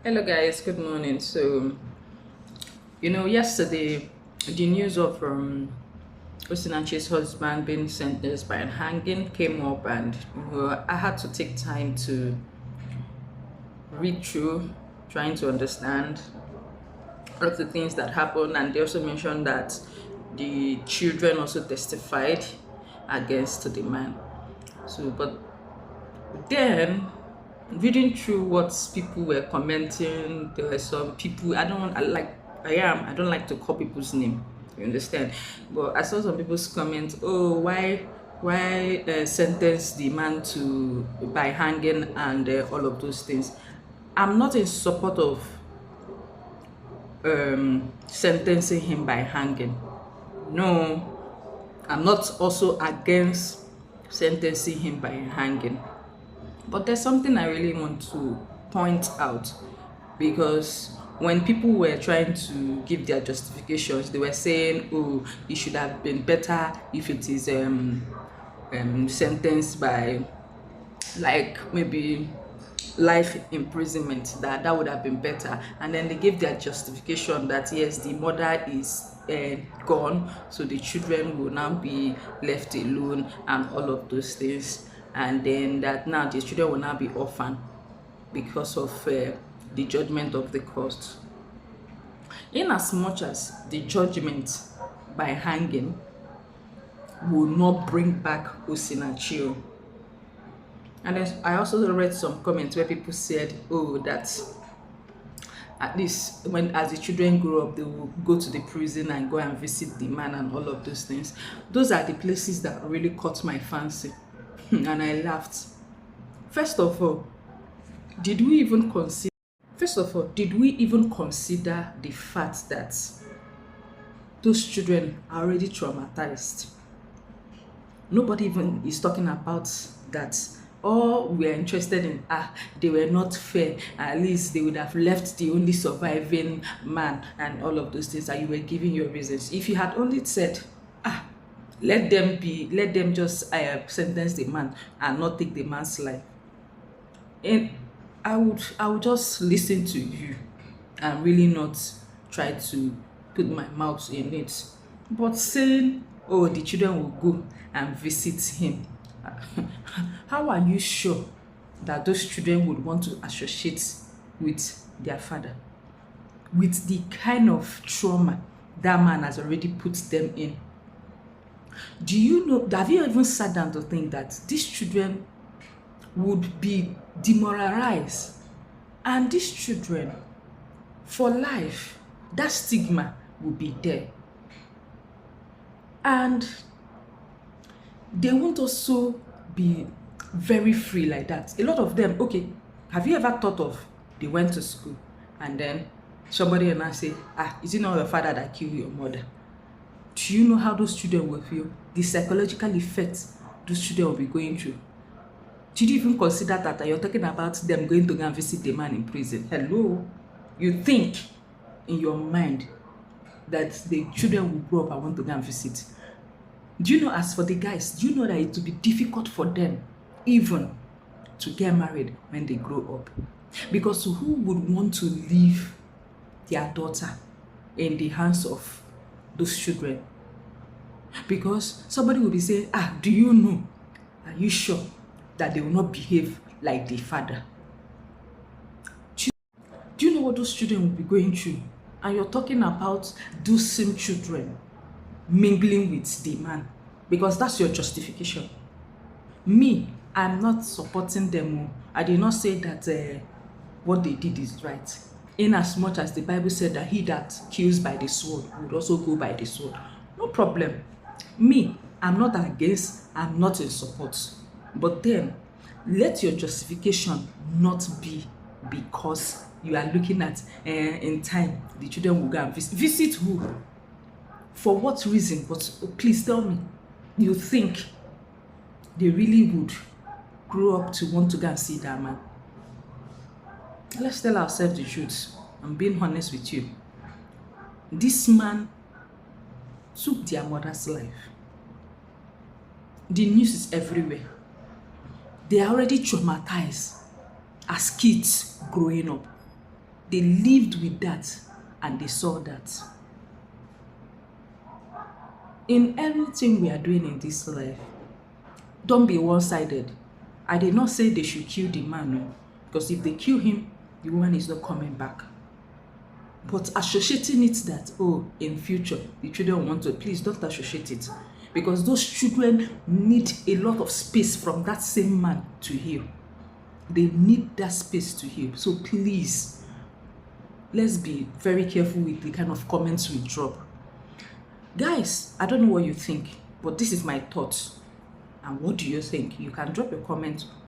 Hello, guys. Good morning. Yesterday, the news of Osinachi's husband being sentenced by hanging came up, and I had to take time to read through, trying to understand all of the things that happened. And they also mentioned that the children also testified against the man. But then reading through what people were commenting, there were some people I don't like to call people's name, you understand, but I saw some people's comments. Oh, why sentence the man to by hanging and all of those things. I'm not in support of sentencing him by hanging. No, I'm not also against sentencing him by hanging. But there's something I really want to point out, because when people were trying to give their justifications, they were saying, oh, it should have been better if it is sentenced by, like, maybe life imprisonment, that would have been better. And then they gave their justification that yes, the mother is gone, so the children will now be left alone and all of those things, and then that now the children will now be orphaned because of the judgment of the court. In as much as the judgment by hanging will not bring back Osinachi. And then I also read some comments where people said, oh, that at least when as the children grow up, they will go to the prison and go and visit the man and all of those things. Those are the places that really caught my fancy. And I laughed. First of all, did we even consider did we even consider the fact that those children are already traumatized? Nobody even is talking about that. All we are interested in, they were not fair, at least they would have left the only surviving man and all of those things, that you were giving your reasons. If you had only said, let them just sentence the man and not take the man's life, and I would just listen to you and really not try to put my mouth in it. But saying, oh, the children will go and visit him, how are you sure that those children would want to associate with their father, with the kind of trauma that man has already put them in? Do you know, have you even sat down to think that these children would be demoralized, and these children for life, that stigma will be there, and they won't also be very free like that. A lot of them, okay, have you ever thought of, they went to school and then somebody will now say, is it not your father that killed your mother? Do you know how those children will feel? The psychological effects those children will be going through. Did you even consider that you're talking about them going to go and visit the man in prison? Hello? You think in your mind that the children will grow up and want to go and visit? Do you know, as for the guys, do you know that it will be difficult for them even to get married when they grow up? Because who would want to leave their daughter in the hands of those children? Because somebody will be saying, do you know? Are you sure that they will not behave like the father? Do you know what those children will be going through? And you're talking about those same children mingling with the man, because that's your justification. Me, I'm not supporting them. I did not say that what they did is right. In as much as the Bible said that he that kills by the sword would also go by the sword. No problem. Me, I'm not against, I'm not in support. But then, let your justification not be because you are looking at in time the children will go and visit. Visit who? For what reason? But please tell me, you think they really would grow up to want to go and see that man? Let's tell ourselves the truth. I'm being honest with you. This man took their mother's life. The news is everywhere. They are already traumatized as kids growing up. They lived with that and they saw that. In everything we are doing in this life, don't be one-sided. I did not say they should kill the man, no, because if they kill him, the woman is not coming back. But associating it that, oh, in future, the children want to, please don't associate it. Because those children need a lot of space from that same man to heal. They need that space to heal. So please, let's be very careful with the kind of comments we drop. Guys, I don't know what you think, but this is my thoughts. And what do you think? You can drop your comment